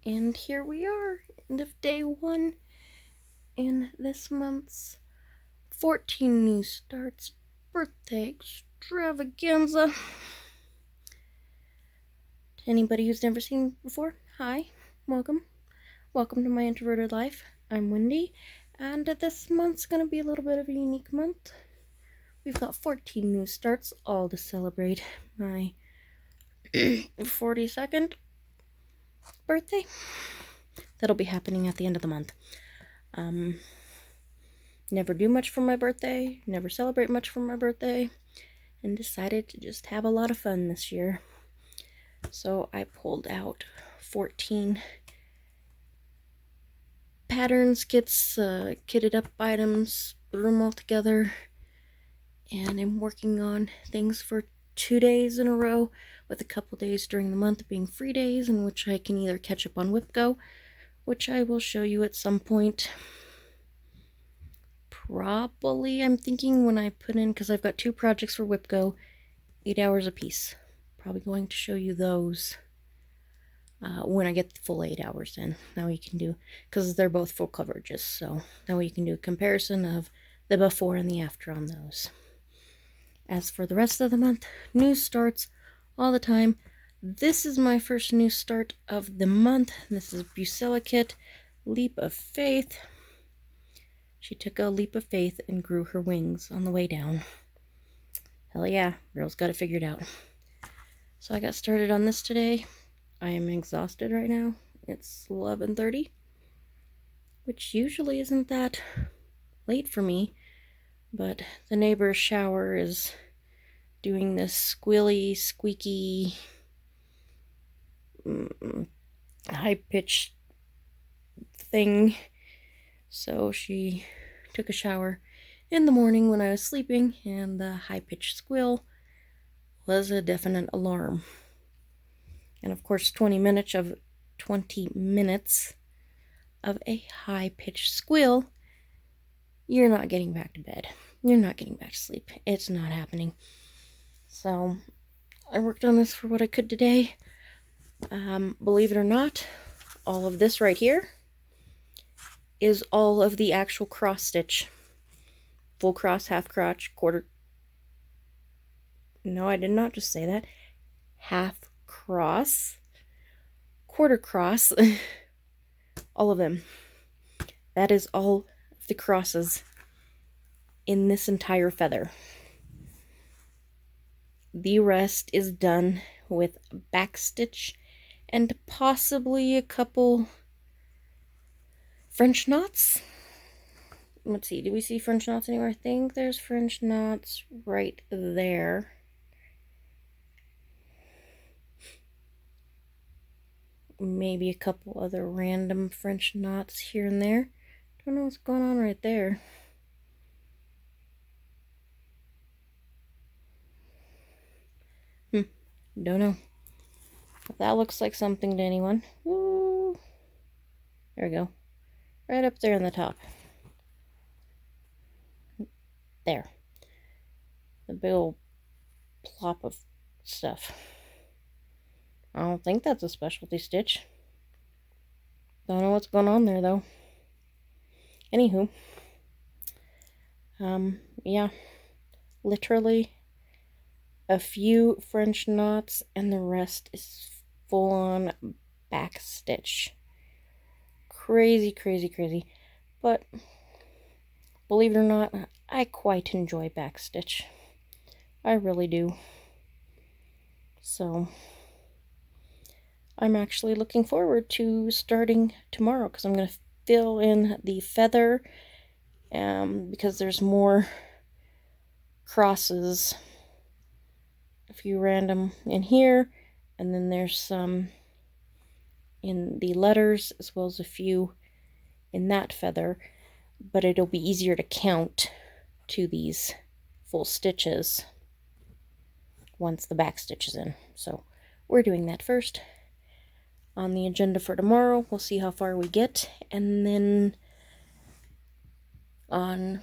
And here we are, end of day 1 in this month's 14 new starts birthday extravaganza. To anybody who's never seen me before, hi, welcome. Welcome to my introverted life. I'm Wendy, and this month's gonna be a little bit of a unique month. We've got 14 new starts, all to celebrate my 42nd birthday. That'll be happening at the end of the month. Never do much for my birthday, never celebrate much for my birthday, and decided to just have a lot of fun this year. So I pulled out 14 pattern skits, kitted up items, threw them all together, and I'm working on things for 2 days in a row, with a couple days during the month being free days in which I can either catch up on WhipGo, which I will show you at some point. Probably, I'm thinking when I put in, because I've got 2 projects for WhipGo, 8 hours apiece. Probably going to show you those when I get the full 8 hours in. That way you can do, because they're both full coverages, so that way you can do a comparison of the before and the after on those. As for the rest of the month, new starts all the time. This is my first new start of the month. This is Bucella Kit, Leap of Faith. She took a leap of faith and grew her wings on the way down. Hell yeah, girl's got it figured out. So I got started on this today. I am exhausted right now. It's 11:30, which usually isn't that late for me, but the neighbor's shower is doing this squealy, squeaky, high-pitched thing. So she took a shower in the morning when I was sleeping, and the high-pitched squeal was a definite alarm. And of course, 20 minutes of a high-pitched squeal, you're not getting back to bed. You're not getting back to sleep. It's not happening. So I worked on this for what I could today. Believe it or not, all of this right here is all of the actual cross stitch. Full cross, half crotch, quarter. No, I did not just say that. Half cross, quarter cross, all of them. That is all of the crosses in this entire feather. The rest is done with back stitch and possibly a couple French knots. Let's see, do we see French knots anywhere? I think there's French knots right there. Maybe a couple other random French knots here and there. Don't know what's going on right there. Don't know. If that looks like something to anyone. Woo. There we go. Right up there on the top. There. The big old plop of stuff. I don't think that's a specialty stitch. Don't know what's going on there though. Anywho. Yeah. Literally a few French knots and the rest is full on back stitch. Crazy, crazy, crazy. But believe it or not, I quite enjoy back stitch. I really do. So I'm actually looking forward to starting tomorrow, because I'm going to fill in the feather, because there's more crosses, a few random in here, and then there's some in the letters, as well as a few in that feather, but it'll be easier to count to these full stitches once the back stitch is in. So we're doing that first. On the agenda for tomorrow, we'll see how far we get, and then on,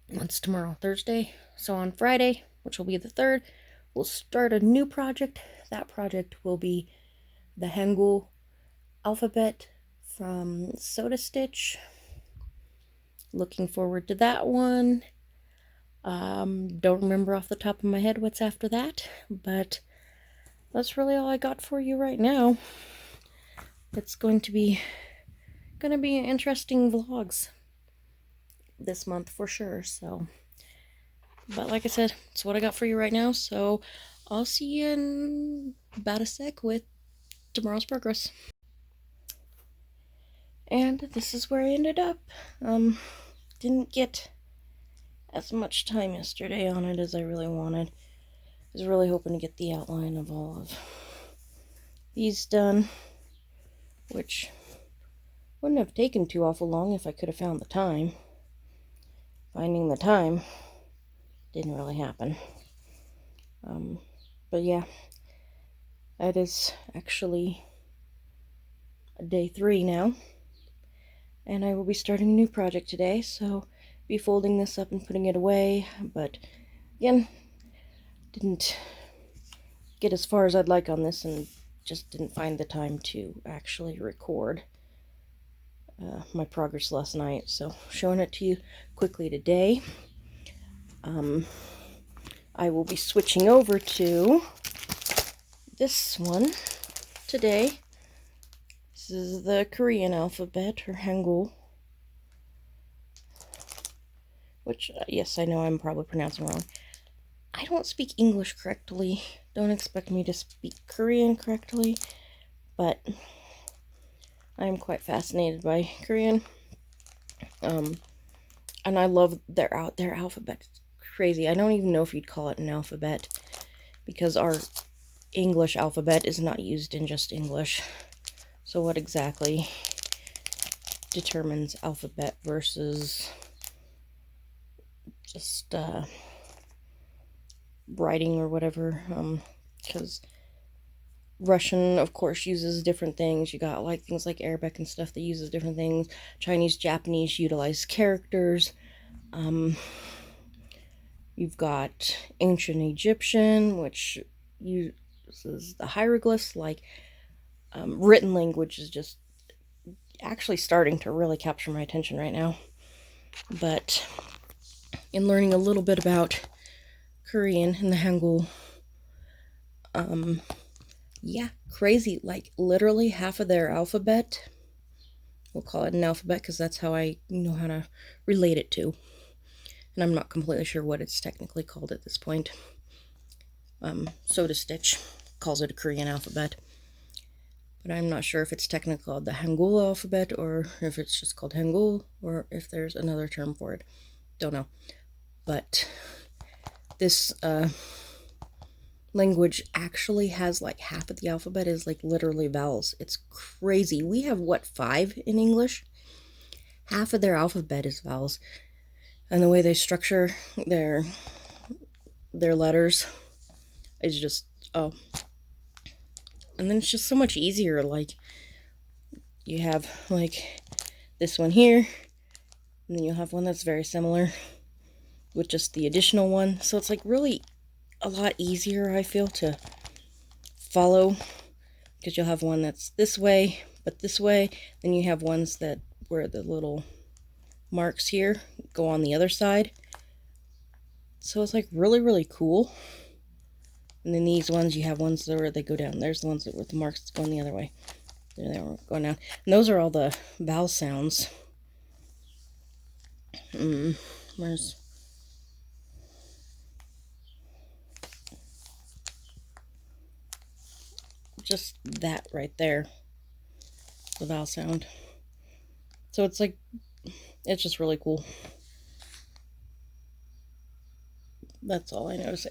what's tomorrow? Thursday? So on Friday, which will be the 3rd, we'll start a new project. That project will be the Hangul alphabet from Soda Stitch. Looking forward to that one. Don't remember off the top of my head what's after that, but that's really all I got for you right now. It's going to be interesting vlogs this month for sure. So, but like I said, it's what I got for you right now. So I'll see you in about a sec with tomorrow's progress. And this is where I ended up. Didn't get as much time yesterday on it as I really wanted. I was really hoping to get the outline of all of these done, which wouldn't have taken too awful long if I could have found the time. Finding the time didn't really happen. But yeah, that is actually day 3 now, and I will be starting a new project today, so be folding this up and putting it away. But again, didn't get as far as I'd like on this and just didn't find the time to actually record my progress last night, so showing it to you quickly today. I will be switching over to this one today. This is the Korean alphabet, or Hangul, which, yes, I know I'm probably pronouncing wrong. I don't speak English correctly. Don't expect me to speak Korean correctly, but I am quite fascinated by Korean. And I love their alphabet. It's crazy. I don't even know if you'd call it an alphabet, because our English alphabet is not used in just English. So what exactly determines alphabet versus just writing or whatever? Because Russian, of course, uses different things. You got like things like Arabic and stuff that uses different things. Chinese, Japanese utilize characters. You've got ancient Egyptian, which uses the hieroglyphs. Like written language is just actually starting to really capture my attention right now. But in learning a little bit about Korean and the Hangul, yeah, crazy. Like literally half of their alphabet, we'll call it an alphabet because that's how I know how to relate it to. And I'm not completely sure what it's technically called at this point. Soda Stitch calls it a Korean alphabet, but I'm not sure if it's technically called the Hangul alphabet, or if it's just called Hangul, or if there's another term for it. Don't know. But this language actually has like half of the alphabet is like literally vowels. It's crazy. We have, what, 5 in English? Half of their alphabet is vowels. And the way they structure their letters is just, oh. And then it's just so much easier. Like, you have like this one here, and then you'll have one that's very similar with just the additional one. So it's like really a lot easier, I feel, to follow, because you'll have one that's this way, but this way. Then you have ones that where the little marks here go on the other side. So it's like really, really cool. And then these ones, you have ones where they go down. There's the ones with the marks going the other way. There they are going down. And those are all the vowel sounds. Where's... just that right there, the vowel sound. So it's like, it's just really cool. That's all I know to say.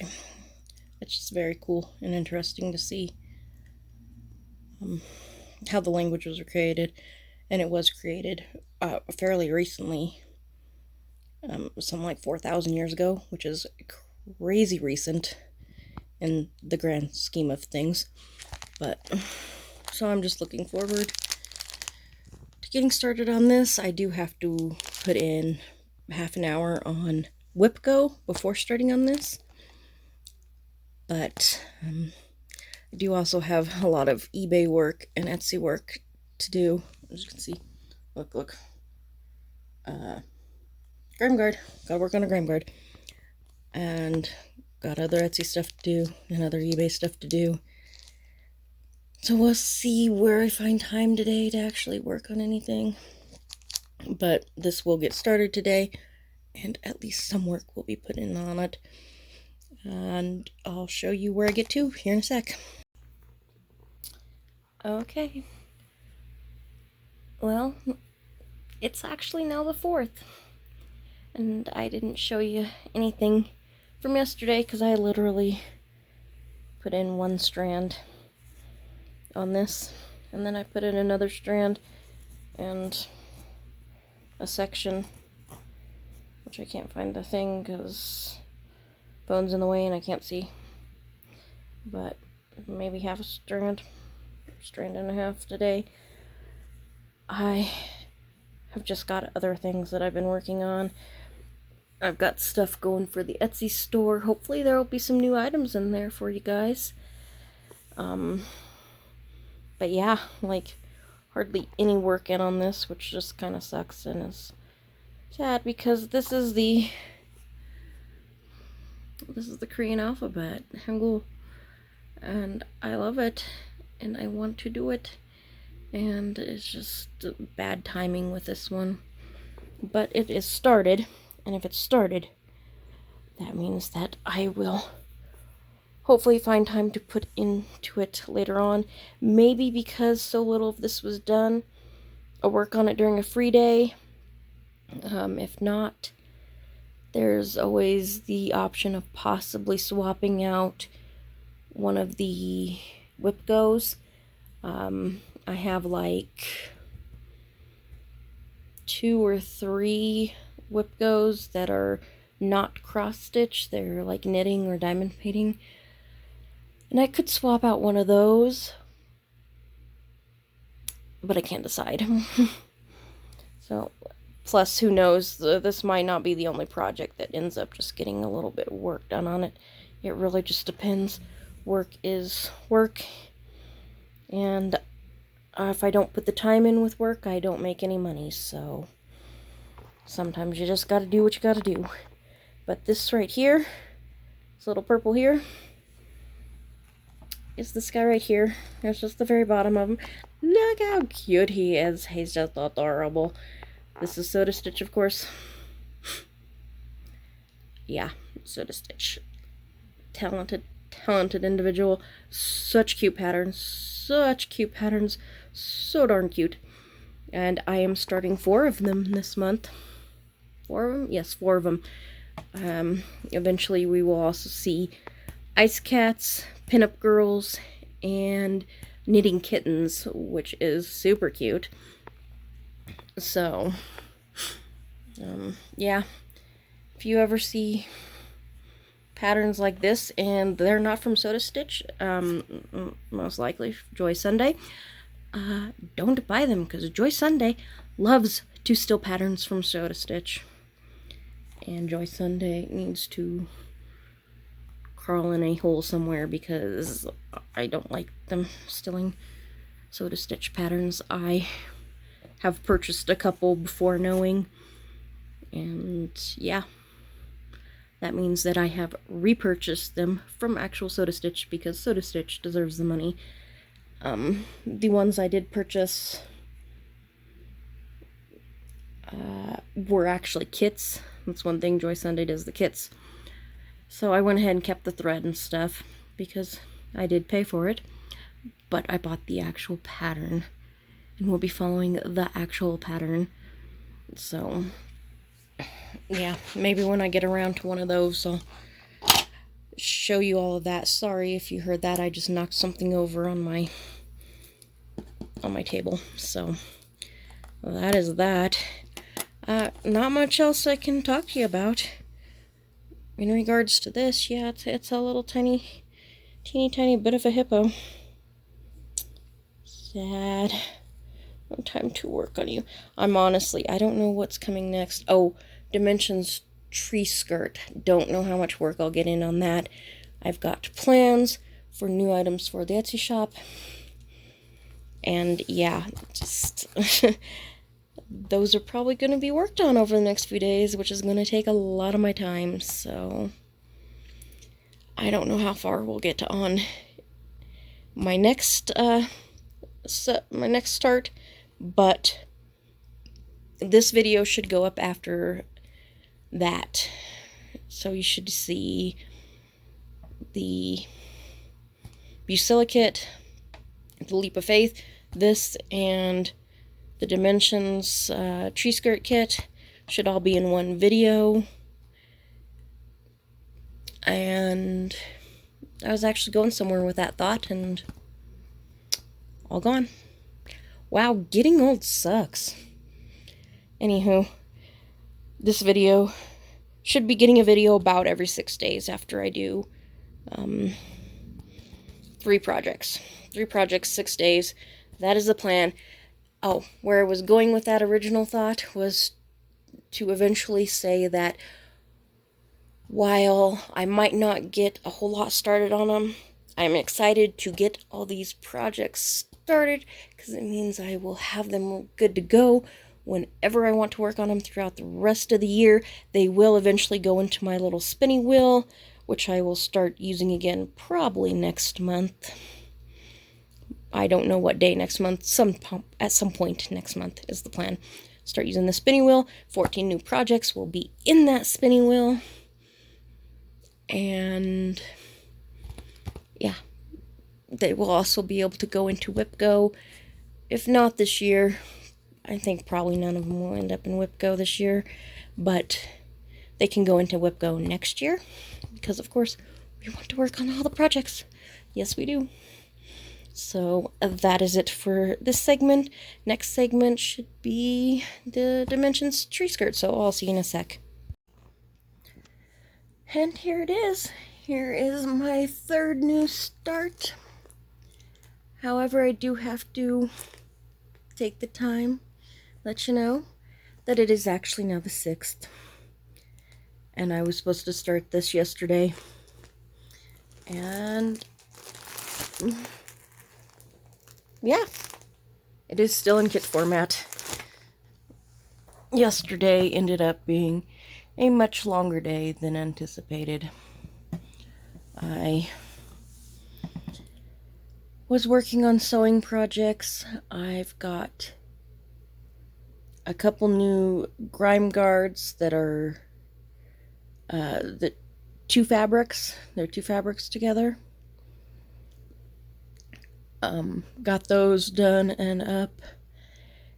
It's just very cool and interesting to see how the languages were created. And it was created fairly recently, something like 4,000 years ago, which is crazy recent in the grand scheme of things. But so I'm just looking forward to getting started on this. I do have to put in half an hour on WhipGo before starting on this, but I do also have a lot of eBay work and Etsy work to do. As you can see, look. Grime guard. Gotta work on a grime guard. And got other Etsy stuff to do and other eBay stuff to do. So we'll see where I find time today to actually work on anything. But this will get started today, and at least some work will be put in on it. And I'll show you where I get to here in a sec. Okay. Well, it's actually now the 4th. And I didn't show you anything from yesterday because I literally put in one strand on this. And then I put in another strand and a section, which I can't find the thing because phone's in the way and I can't see. But maybe half a strand and a half today. I have just got other things that I've been working on. I've got stuff going for the Etsy store. Hopefully there will be some new items in there for you guys. But yeah, like hardly any work in on this, which just kind of sucks and is sad because this is the Korean alphabet, Hangul, and I love it and I want to do it, and it's just bad timing with this one. But it is started. And if it's started, that means that I will hopefully find time to put into it later on. Maybe because so little of this was done, I'll work on it during a free day. If not, there's always the option of possibly swapping out one of the whip goes. I have like 2 or 3 whip goes that are not cross stitch. They're like knitting or diamond painting, and I could swap out one of those, but I can't decide. So plus, who knows, this might not be the only project that ends up just getting a little bit of work done on it. It really just depends. Work is work, and if I don't put the time in with work, I don't make any money. So sometimes you just gotta do what you gotta do. But this right here, this little purple here, is this guy right here. There's just the very bottom of him. Look how cute he is. He's just adorable. This is Soda Stitch, of course. Yeah, Soda Stitch. Talented individual. Such cute patterns. So darn cute. And I am starting 4 of them this month. 4 of them? Yes, 4 of them. Eventually we will also see ice cats, pinup girls, and knitting kittens, which is super cute. So, yeah. If you ever see patterns like this and they're not from Soda Stitch, most likely Joy Sunday, don't buy them because Joy Sunday loves to steal patterns from Soda Stitch. And Joy Sunday needs to crawl in a hole somewhere because I don't like them stealing Soda Stitch patterns. I have purchased a couple before knowing, and yeah, that means that I have repurchased them from actual Soda Stitch because Soda Stitch deserves the money. The ones I did purchase were actually kits. That's one thing Joy Sunday does, the kits. So I went ahead and kept the thread and stuff because I did pay for it, but I bought the actual pattern and we'll be following the actual pattern. So yeah, maybe when I get around to one of those, I'll show you all of that. Sorry if you heard that. I just knocked something over on my table. So well, that is that. Not much else I can talk to you about in regards to this. Yeah, it's a little teeny tiny bit of a hippo. Sad. No time to work on you. I don't know what's coming next. Oh, Dimensions tree skirt. Don't know how much work I'll get in on that. I've got plans for new items for the Etsy shop. And yeah, just those are probably going to be worked on over the next few days, which is going to take a lot of my time. So I don't know how far we'll get on my next start, but this video should go up after that. So you should see the Busilicate, the Leap of Faith, this, and the Dimensions tree skirt kit should all be in one video. And I was actually going somewhere with that thought, and all gone. Wow, getting old sucks. Anywho, this video should be getting a video about every 6 days after I do 3 projects. 3 projects, 6 days. That is the plan. Oh, where I was going with that original thought was to eventually say that while I might not get a whole lot started on them, I'm excited to get all these projects started because it means I will have them good to go whenever I want to work on them throughout the rest of the year. They will eventually go into my little spinning wheel, which I will start using again probably next month. I don't know what day next month. At some point next month is the plan. Start using the spinning wheel. 14 new projects will be in that spinning wheel. And yeah, they will also be able to go into WhipGo. If not this year, I think probably none of them will end up in WhipGo this year, but they can go into WhipGo next year because, of course, we want to work on all the projects. Yes, we do. So that is it for this segment. Next segment should be the Dimensions tree skirt, so I'll see you in a sec. And here it is. Here is my 3rd new start. However, I do have to take the time, let you know that it is actually now the 6th. And I was supposed to start this yesterday. And yeah, it is still in kit format. Yesterday ended up being a much longer day than anticipated. I was working on sewing projects. I've got a couple new grime guards that are the 2 fabrics. They're 2 fabrics together. Got those done and up,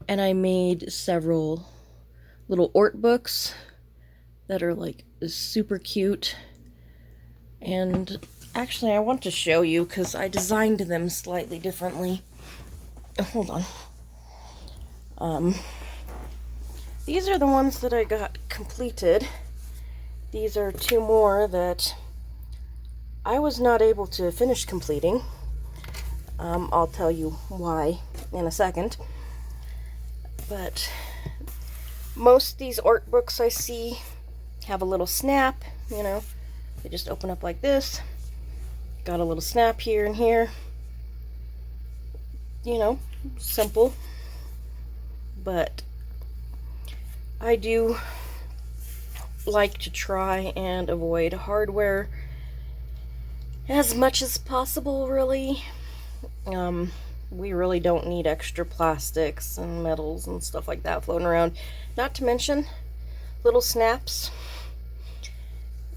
and I made several little Ort books that are like super cute. And actually I want to show you because I designed them slightly differently. Hold on. These are the ones that I got completed. These are 2 more that I was not able to finish completing. I'll tell you why in a second. But most of these Ort books I see have a little snap, you know. They just open up like this. Got a little snap here and here. You know, simple. But I do like to try and avoid hardware as much as possible, really. We really don't need extra plastics and metals and stuff like that floating around. Not to mention little snaps.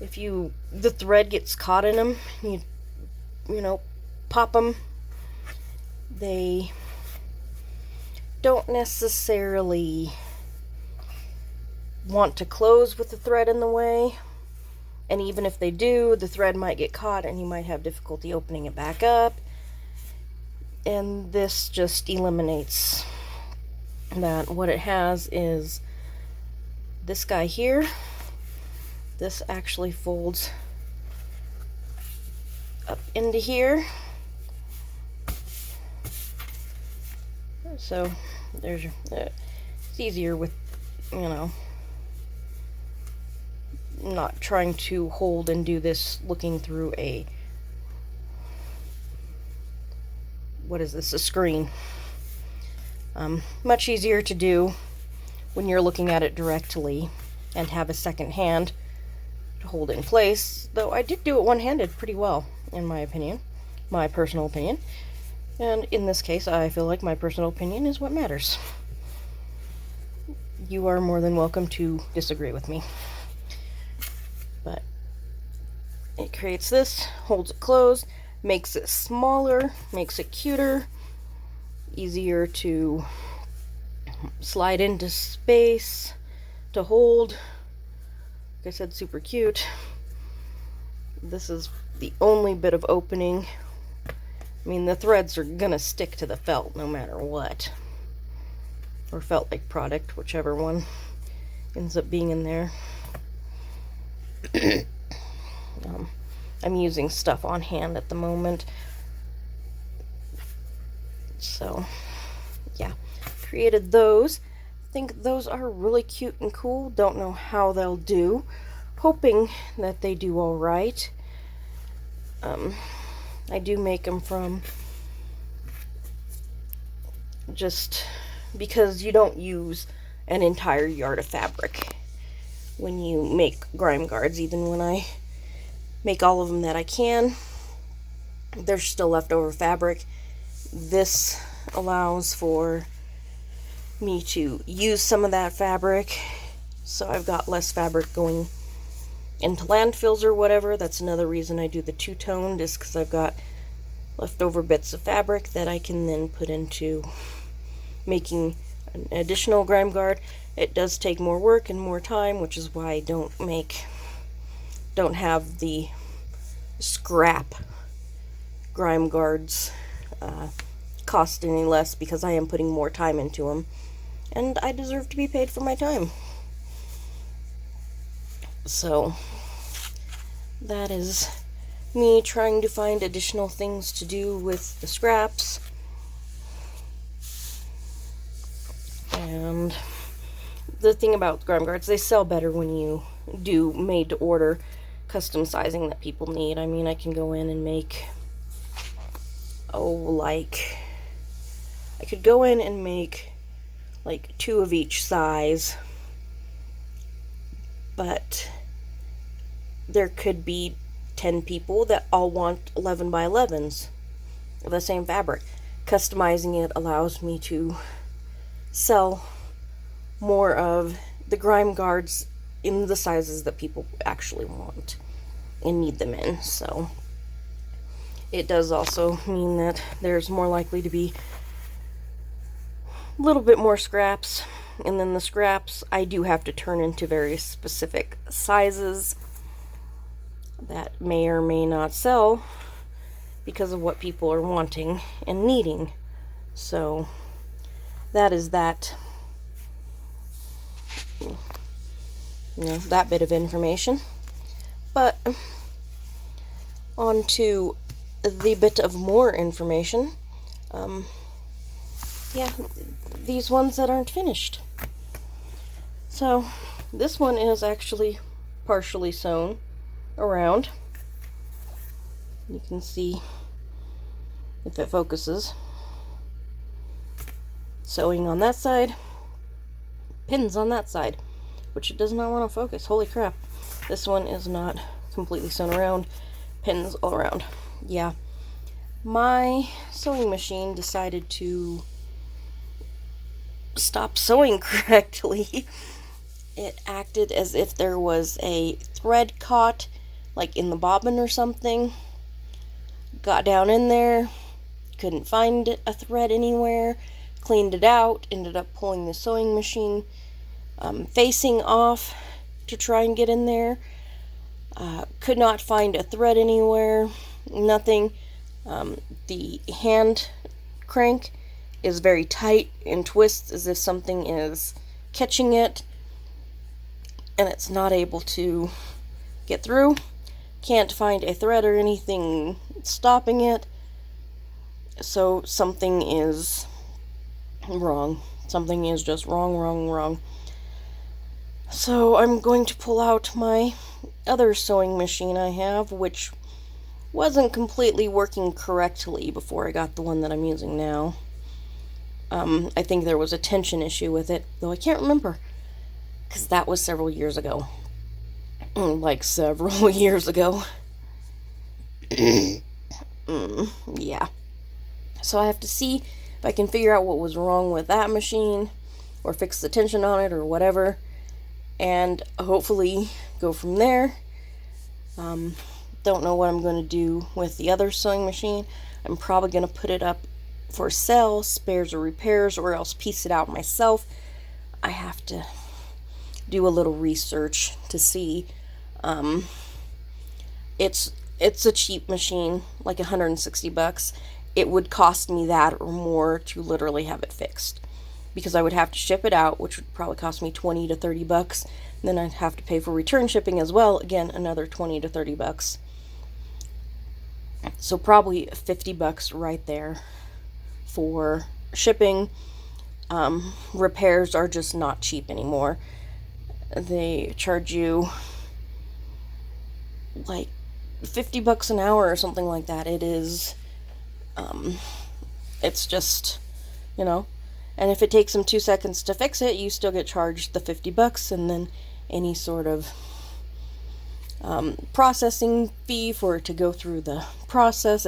If the thread gets caught in them, you know, pop them. They don't necessarily want to close with the thread in the way. And even if they do, the thread might get caught and you might have difficulty opening it back up. And this just eliminates that. What it has is this guy here. This actually folds up into here. So there's your, it's easier with, you know, not trying to hold and do this looking through a, what is this, a screen. Much easier to do when you're looking at it directly and have a second hand to hold in place, though I did do it one-handed pretty well, in my opinion, my personal opinion. And in this case, I feel like my personal opinion is what matters. You are more than welcome to disagree with me. But it creates this, holds it closed, makes it smaller, makes it cuter, easier to slide into space, to hold. Like I said, super cute. This is the only bit of opening. I mean, the threads are gonna stick to the felt no matter what. Or felt-like product, whichever one ends up being in there. I'm using stuff on hand at the moment. So, yeah. Created those. I think those are really cute and cool. Don't know how they'll do. Hoping that they do alright. I do make them from just because you don't use an entire yard of fabric when you make grime guards. Even when I make all of them that I can, there's still leftover fabric. This allows for me to use some of that fabric, so I've got less fabric going into landfills or whatever. That's another reason I do the two-toned, is because I've got leftover bits of fabric that I can then put into making an additional grime guard. It does take more work and more time, which is why I don't have the scrap grime guards cost any less, because I am putting more time into them, and I deserve to be paid for my time. So that is me trying to find additional things to do with the scraps. And the thing about grime guards, they sell better when you do made to order custom sizing that people need. I mean, I can go in and make, I could go in and make like 2 of each size, but there could be 10 people that all want 11 by 11s of the same fabric. Customizing it allows me to sell more of the grime guards in the sizes that people actually want and need them in. So it does also mean that there's more likely to be a little bit more scraps, and then the scraps I do have to turn into very specific sizes that may or may not sell because of what people are wanting and needing. So that is that, that bit of information. But on to the bit of more information. Yeah, these ones that aren't finished. So this one is actually partially sewn around. You can see, if it focuses, sewing on that side, pins on that side, which it does not want to focus. Holy crap. This one is not completely sewn around, pins all around. Yeah, my sewing machine decided to stop sewing correctly. It acted as if there was a thread caught, like in the bobbin or something. Got down in there, couldn't find a thread anywhere, cleaned it out, ended up pulling the sewing machine facing off to try and get in there. Could not find a thread anywhere, nothing. The hand crank is very tight and twists as if something is catching it, and it's not able to get through. Can't find a thread or anything stopping it. So something is wrong. Something is just wrong. So I'm going to pull out my other sewing machine I have, which wasn't completely working correctly before I got the one that I'm using now. I think there was a tension issue with it, though I can't remember, because that was several years ago. Like several years ago. Yeah. So I have to see if I can figure out what was wrong with that machine, or fix the tension on it, or whatever, and hopefully go from there. Don't know what I'm going to do with the other sewing machine. I'm probably going to put it up for sale, spares or repairs, or else piece it out myself. I have to do a little research to see. It's a cheap machine, like $160. It would cost me that or more to literally have it fixed, because I would have to ship it out, which would probably cost me $20 to $30. And then I'd have to pay for return shipping as well, again another $20 to $30. So probably $50 right there for shipping. Repairs are just not cheap anymore. They charge you like $50 an hour or something like that. It is, it's just, you know, and if it takes them 2 seconds to fix it, you still get charged the $50, and then any sort of processing fee for it to go through the process.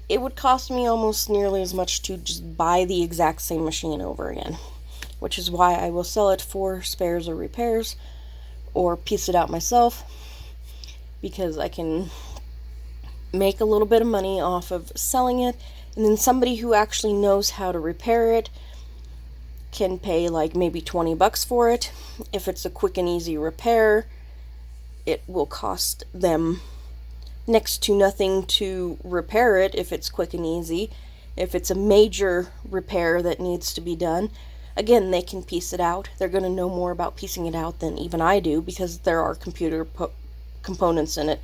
It would cost me almost nearly as much to just buy the exact same machine over again, which is why I will sell it for spares or repairs, or piece it out myself, because I can make a little bit of money off of selling it, and then somebody who actually knows how to repair it can pay like maybe $20 for it. If it's a quick and easy repair, it will cost them next to nothing to repair it if it's quick and easy. If it's a major repair that needs to be done, again, they can piece it out. They're going to know more about piecing it out than even I do, because there are computer components in it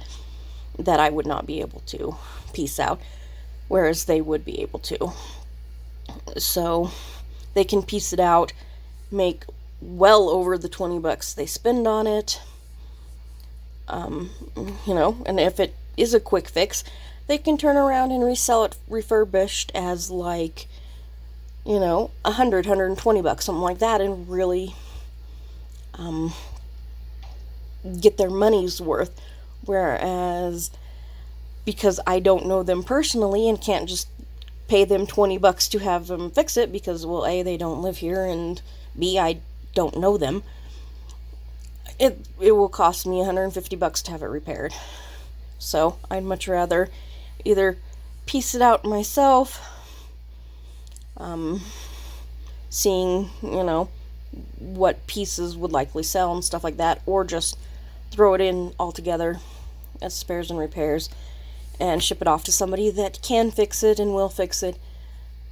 that I would not be able to piece out, whereas they would be able to. So they can piece it out, make well over the $20 they spend on it. You know, and if it is a quick fix, they can turn around and resell it refurbished as like, you know, $120, something like that, and really get their money's worth. Whereas, because I don't know them personally and can't just pay them $20 to have them fix it, because, well, A, they don't live here, and B, I don't know them, it will cost me $150 to have it repaired. So I'd much rather either piece it out myself, seeing, you know, what pieces would likely sell and stuff like that, or just throw it in all together as spares and repairs and ship it off to somebody that can fix it and will fix it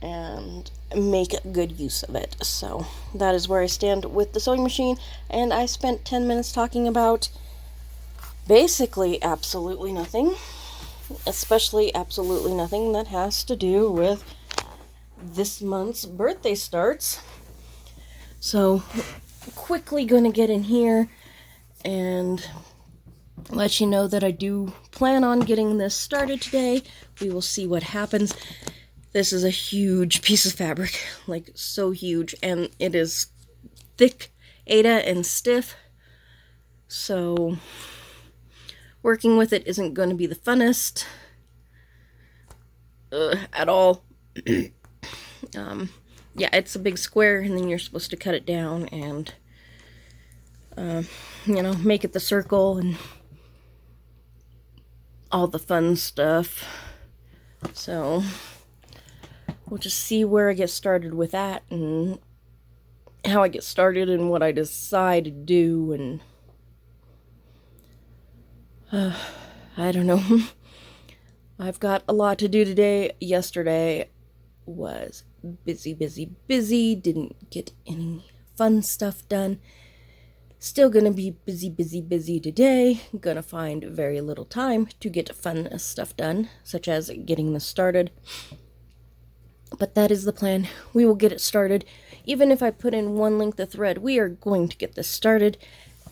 and make good use of it. So that is where I stand with the sewing machine, and I spent 10 minutes talking about basically absolutely nothing, especially absolutely nothing that has to do with this month's birthday starts. So quickly going to get in here and let you know that I do plan on getting this started today. We will see what happens. This is a huge piece of fabric, like so huge, and it is thick, Ada, and stiff, so working with it isn't going to be the funnest at all. Yeah, it's a big square, and then you're supposed to cut it down and, you know, make it the circle and all the fun stuff. So we'll just see where I get started with that, and how I get started, and what I decide to do, and I don't know. I've got a lot to do today. Yesterday was busy, didn't get any fun stuff done. Still gonna be busy today. Gonna find very little time to get fun stuff done, such as getting this started. But that is the plan. We will get it started. Even if I put in one length of thread, we are going to get this started.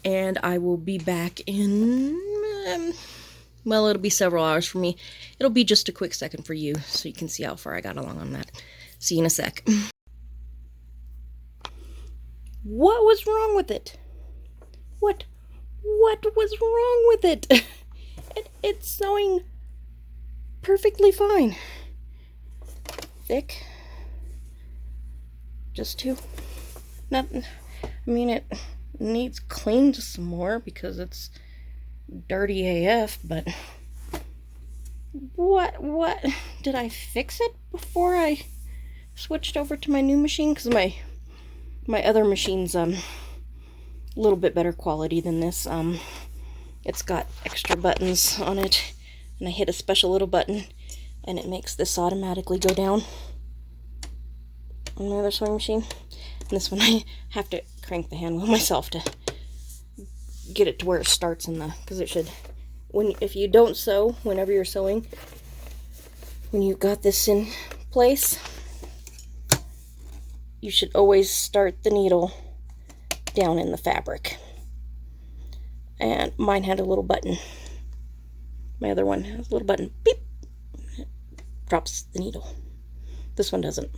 And I will be back in, well, it'll be several hours for me. It'll be just a quick second for you, so you can see how far I got along on that. See you in a sec. What was wrong with it? What was wrong with it? It's sewing perfectly fine. Thick. Just two. Nothing. I mean, it needs cleaned some more because it's dirty AF, but what did I fix it before I switched over to my new machine? Because my other machine's a little bit better quality than this. It's got extra buttons on it, and I hit a special little button and it makes this automatically go down on my other sewing machine. And this one I have to crank the handle myself to get it to where it starts in the, because it should, if you don't sew whenever you're sewing, when you got this in place, you should always start the needle down in the fabric. And mine had a little button. My other one has a little button. Beep! It drops the needle. This one doesn't.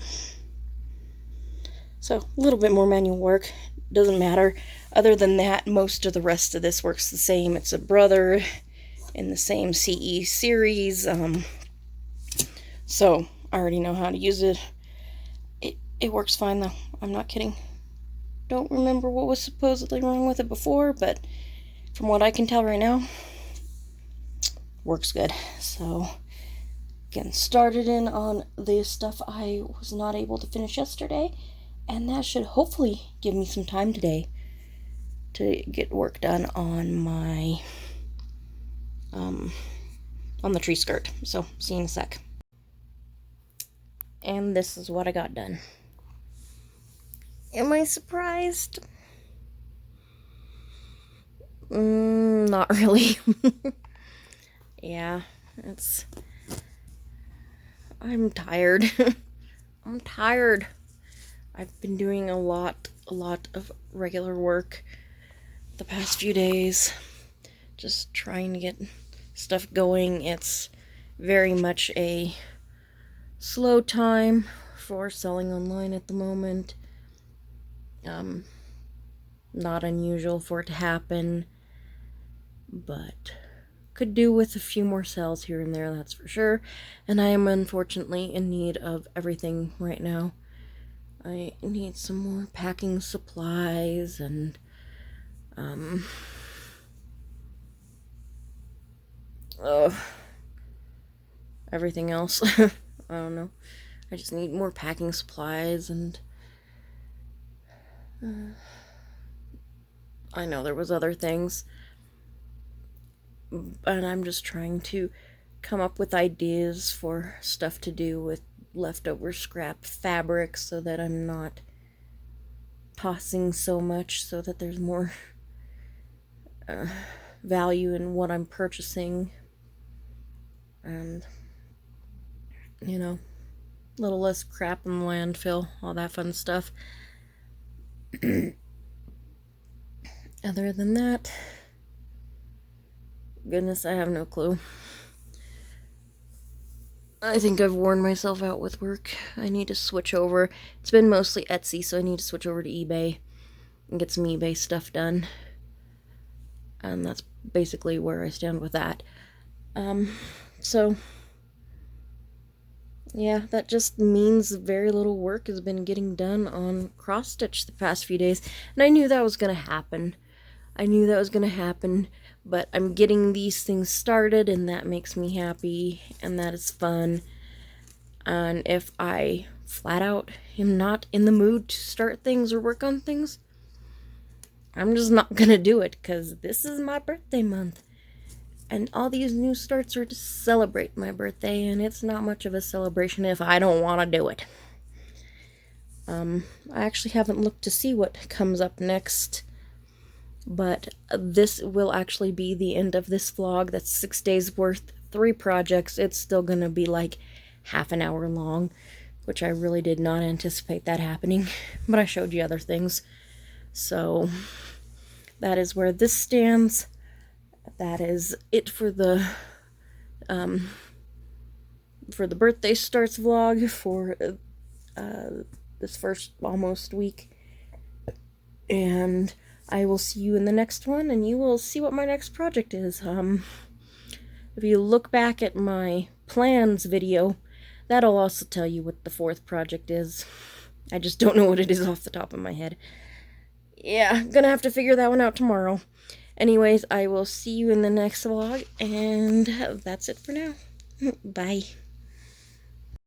So, a little bit more manual work. Doesn't matter. Other than that, most of the rest of this works the same. It's a brother in the same CE series. So, I already know how to use it. It works fine, though. I'm not kidding. Don't remember what was supposedly wrong with it before, but from what I can tell right now, works good. So, getting started in on the stuff I was not able to finish yesterday, and that should hopefully give me some time today to get work done on my on the tree skirt. So, see you in a sec. And this is what I got done. Am I surprised? Not really. Yeah, I'm tired. I'm tired. I've been doing a lot of regular work the past few days. Just trying to get stuff going. It's very much a slow time for selling online at the moment. Not unusual for it to happen, but could do with a few more sales here and there, that's for sure. And I am unfortunately in need of everything right now. I need some more packing supplies and everything else. I don't know. I just need more packing supplies, and I know there was other things, and I'm just trying to come up with ideas for stuff to do with leftover scrap fabric so that I'm not tossing so much, so that there's more value in what I'm purchasing, and you know, a little less crap in the landfill, all that fun stuff. Other than that, goodness, I have no clue. I think I've worn myself out with work. I need to switch over. It's been mostly Etsy, so I need to switch over to eBay and get some eBay stuff done. And that's basically where I stand with that. So, yeah, that just means very little work has been getting done on cross-stitch the past few days. And I knew that was going to happen. But I'm getting these things started, and that makes me happy, and that is fun. And if I flat out am not in the mood to start things or work on things, I'm just not gonna do it, because this is my birthday month. And all these new starts are to celebrate my birthday, and it's not much of a celebration if I don't want to do it. I actually haven't looked to see what comes up next, but this will actually be the end of this vlog. That's 6 days worth, 3 projects. It's still gonna be like half an hour long, which I really did not anticipate that happening, but I showed you other things. So that is where this stands. That is it for the birthday starts vlog for this first almost week. And I will see you in the next one, and you will see what my next project is. If you look back at my plans video, that'll also tell you what the fourth project is. I just don't know what it is off the top of my head. Yeah, gonna have to figure that one out tomorrow. Anyways, I will see you in the next vlog, and that's it for now. Bye.